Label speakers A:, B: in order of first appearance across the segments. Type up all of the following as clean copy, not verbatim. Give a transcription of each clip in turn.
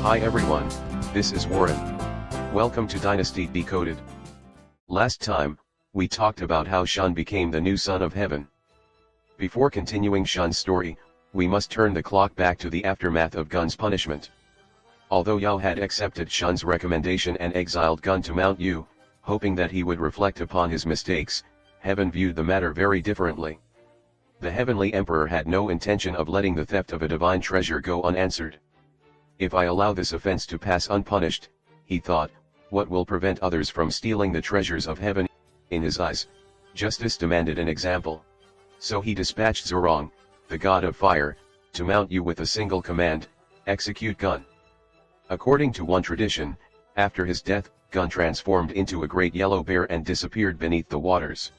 A: Hi everyone, this is Warren. Welcome to Dynasty Decoded. Last time, we talked about how Shun became the new son of heaven. Before continuing Shun's story, we must turn the clock back to the aftermath of Gun's punishment. Although Yao had accepted Shun's recommendation and exiled Gun to Mount Yu, hoping that he would reflect upon his mistakes, heaven viewed the matter very differently. The heavenly emperor had no intention of letting the theft of a divine treasure go unanswered. If I allow this offense to pass unpunished, he thought, what will prevent others from stealing the treasures of heaven? In his eyes, justice demanded an example. So he dispatched Zhurong, the god of fire, to Mount Yu with a single command: execute Gun. According to one tradition, after his death, Gun transformed into a great yellow bear and disappeared beneath the waters.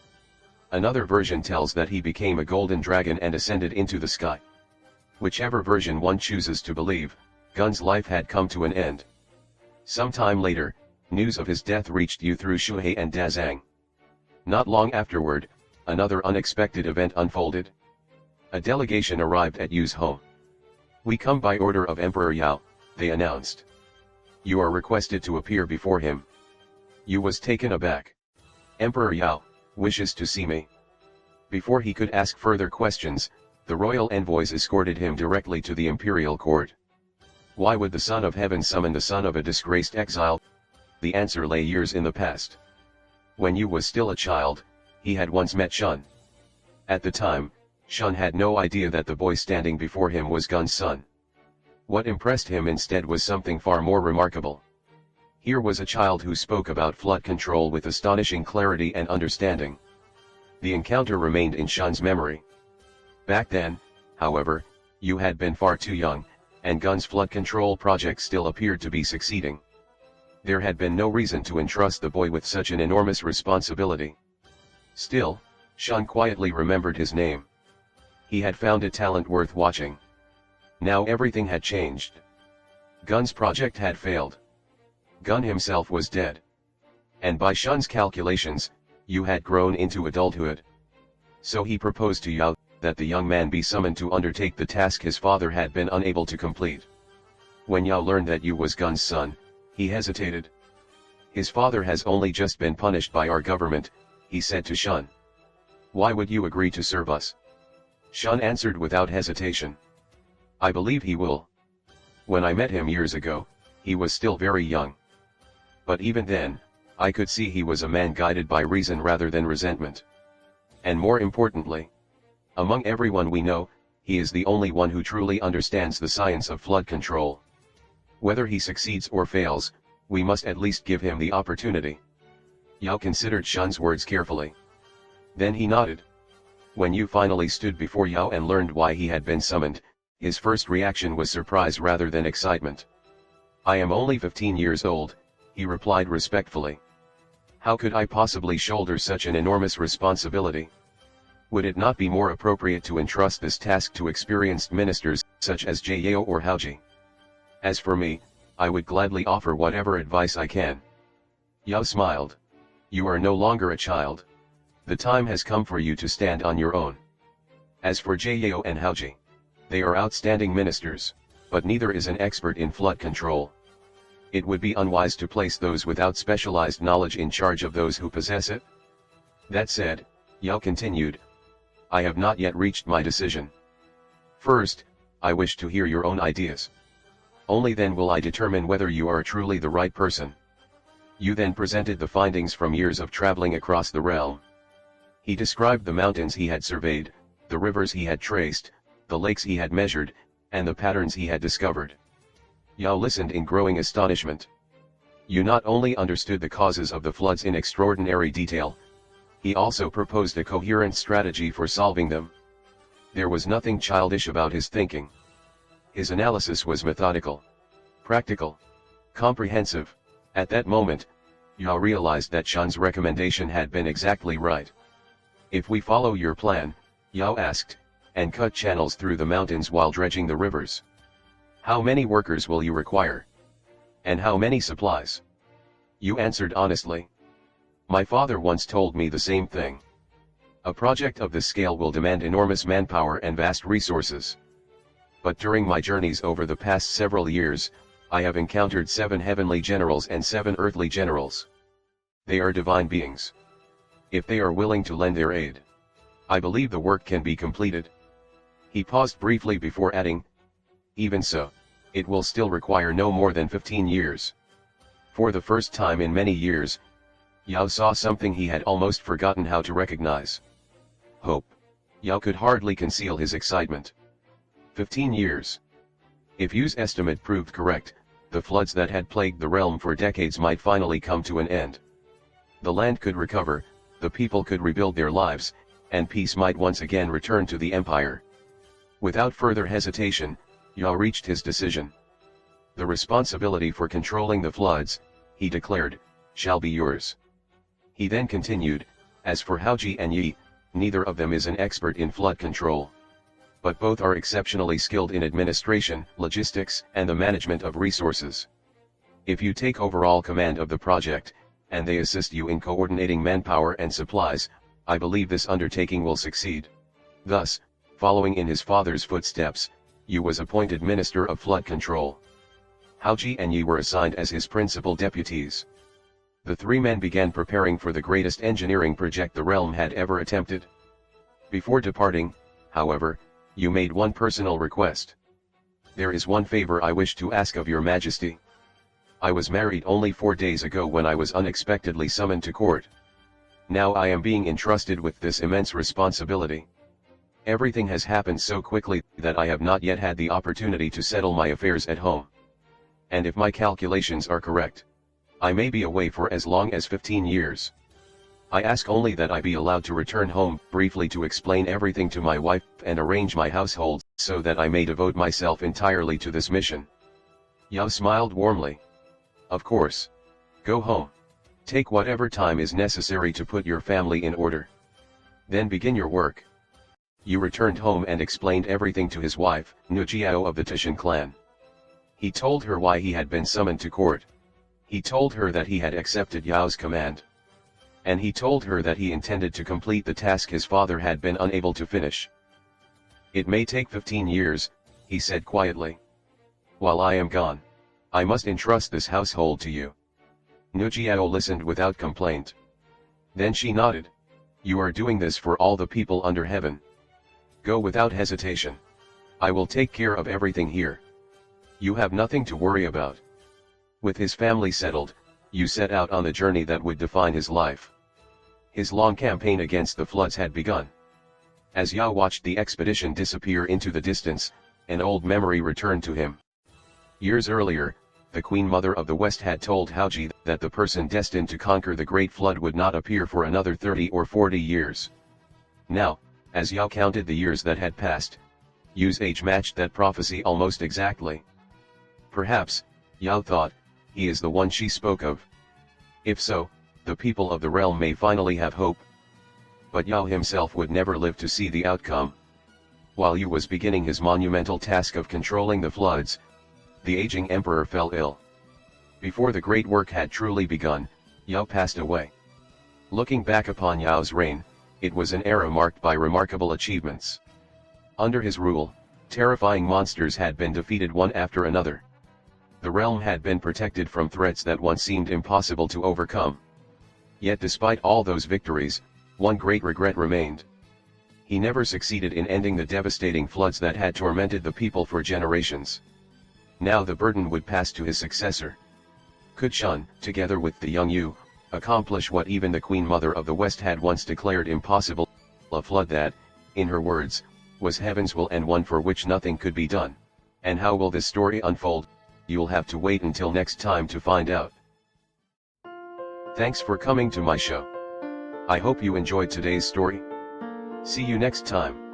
A: Another version tells that he became a golden dragon and ascended into the sky. Whichever version one chooses to believe, Gun's life had come to an end. Sometime later, news of his death reached Yu through Shuhei and Dazang. Not long afterward, another unexpected event unfolded. A delegation arrived at Yu's home. "We come by order of Emperor Yao," they announced. "You are requested to appear before him." Yu was taken aback. "Emperor Yao wishes to see me." Before he could ask further questions, the royal envoys escorted him directly to the imperial court. Why would the Son of Heaven summon the son of a disgraced exile? The answer lay years in the past. When Yu was still a child, he had once met Shun. At the time, Shun had no idea that the boy standing before him was Gun's son. What impressed him instead was something far more remarkable. Here was a child who spoke about flood control with astonishing clarity and understanding. The encounter remained in Shun's memory. Back then, however, Yu had been far too young, and Gun's flood control project still appeared to be succeeding. There had been no reason to entrust the boy with such an enormous responsibility. Still, Shun quietly remembered his name. He had found a talent worth watching. Now everything had changed. Gun's project had failed. Gun himself was dead. And by Shun's calculations, Yu had grown into adulthood. So he proposed to Yao that the young man be summoned to undertake the task his father had been unable to complete. When Yao learned that Yu was Gun's son, he hesitated. "His father has only just been punished by our government," he said to Shun. "Why would you agree to serve us?" Shun answered without hesitation. "I believe he will. When I met him years ago, he was still very young. But even then, I could see he was a man guided by reason rather than resentment. And more importantly, among everyone we know, he is the only one who truly understands the science of flood control. Whether he succeeds or fails, we must at least give him the opportunity." Yao considered Shun's words carefully. Then he nodded. When Yu finally stood before Yao and learned why he had been summoned, his first reaction was surprise rather than excitement. "I am only 15 years old," he replied respectfully. "How could I possibly shoulder such an enormous responsibility? Would it not be more appropriate to entrust this task to experienced ministers, such as Yao or Haoji? As for me, I would gladly offer whatever advice I can." Yao smiled. "You are no longer a child. The time has come for you to stand on your own. As for Yao and Haoji, they are outstanding ministers, but neither is an expert in flood control. It would be unwise to place those without specialized knowledge in charge of those who possess it." That said, Yao continued, "I have not yet reached my decision. First, I wish to hear your own ideas. Only then will I determine whether you are truly the right person." Yu then presented the findings from years of traveling across the realm. He described the mountains he had surveyed, the rivers he had traced, the lakes he had measured, and the patterns he had discovered. Yao listened in growing astonishment. Yu not only understood the causes of the floods in extraordinary detail, he also proposed a coherent strategy for solving them. There was nothing childish about his thinking. His analysis was methodical, practical, comprehensive. At that moment, Yao realized that Shun's recommendation had been exactly right. "If we follow your plan," Yao asked, "and cut channels through the mountains while dredging the rivers, how many workers will you require? And how many supplies?" Yu answered honestly. "My father once told me the same thing. A project of this scale will demand enormous manpower and vast resources. But during my journeys over the past several years, I have encountered 7 heavenly generals and 7 earthly generals. They are divine beings. If they are willing to lend their aid, I believe the work can be completed." He paused briefly before adding, "Even so, it will still require no more than 15 years. For the first time in many years, Yao saw something he had almost forgotten how to recognize. Hope. Yao could hardly conceal his excitement. 15 years. If Yu's estimate proved correct, the floods that had plagued the realm for decades might finally come to an end. The land could recover, the people could rebuild their lives, and peace might once again return to the empire. Without further hesitation, Yao reached his decision. "The responsibility for controlling the floods," he declared, "shall be yours." He then continued, "As for Haoji and Yi, neither of them is an expert in flood control. But both are exceptionally skilled in administration, logistics, and the management of resources. If you take overall command of the project, and they assist you in coordinating manpower and supplies, I believe this undertaking will succeed." Thus, following in his father's footsteps, Yu was appointed Minister of Flood Control. Haoji and Yi were assigned as his principal deputies. The 3 men began preparing for the greatest engineering project the realm had ever attempted. Before departing, however, Yu made one personal request. "There is one favor I wish to ask of your majesty. I was married only 4 days ago when I was unexpectedly summoned to court. Now I am being entrusted with this immense responsibility. Everything has happened so quickly that I have not yet had the opportunity to settle my affairs at home. And if my calculations are correct, I may be away for as long as 15 years. I ask only that I be allowed to return home briefly to explain everything to my wife and arrange my household so that I may devote myself entirely to this mission." Yao smiled warmly. "Of course. Go home. Take whatever time is necessary to put your family in order. Then begin your work." Yu returned home and explained everything to his wife, Nujiao of the Tishan clan. He told her why he had been summoned to court. He told her that he had accepted Yao's command. And he told her that he intended to complete the task his father had been unable to finish. "It may take 15 years, he said quietly. "While I am gone, I must entrust this household to you." Nujiao listened without complaint. Then she nodded. "You are doing this for all the people under heaven. Go without hesitation. I will take care of everything here. You have nothing to worry about." With his family settled, Yu set out on the journey that would define his life. His long campaign against the floods had begun. As Yao watched the expedition disappear into the distance, an old memory returned to him. Years earlier, the Queen Mother of the West had told Haoji that the person destined to conquer the Great Flood would not appear for another 30 or 40 years. Now, as Yao counted the years that had passed, Yu's age matched that prophecy almost exactly. Perhaps, Yao thought, he is the one she spoke of. If so, the people of the realm may finally have hope. But Yao himself would never live to see the outcome. While Yu was beginning his monumental task of controlling the floods, the aging emperor fell ill. Before the great work had truly begun, Yao passed away. Looking back upon Yao's reign, it was an era marked by remarkable achievements. Under his rule, terrifying monsters had been defeated one after another. The realm had been protected from threats that once seemed impossible to overcome. Yet despite all those victories, one great regret remained. He never succeeded in ending the devastating floods that had tormented the people for generations. Now the burden would pass to his successor. Could Shun, together with the young Yu, accomplish what even the Queen Mother of the West had once declared impossible, a flood that, in her words, was heaven's will and one for which nothing could be done? And how will this story unfold? You'll have to wait until next time to find out. Thanks for coming to my show. I hope you enjoyed today's story. See you next time.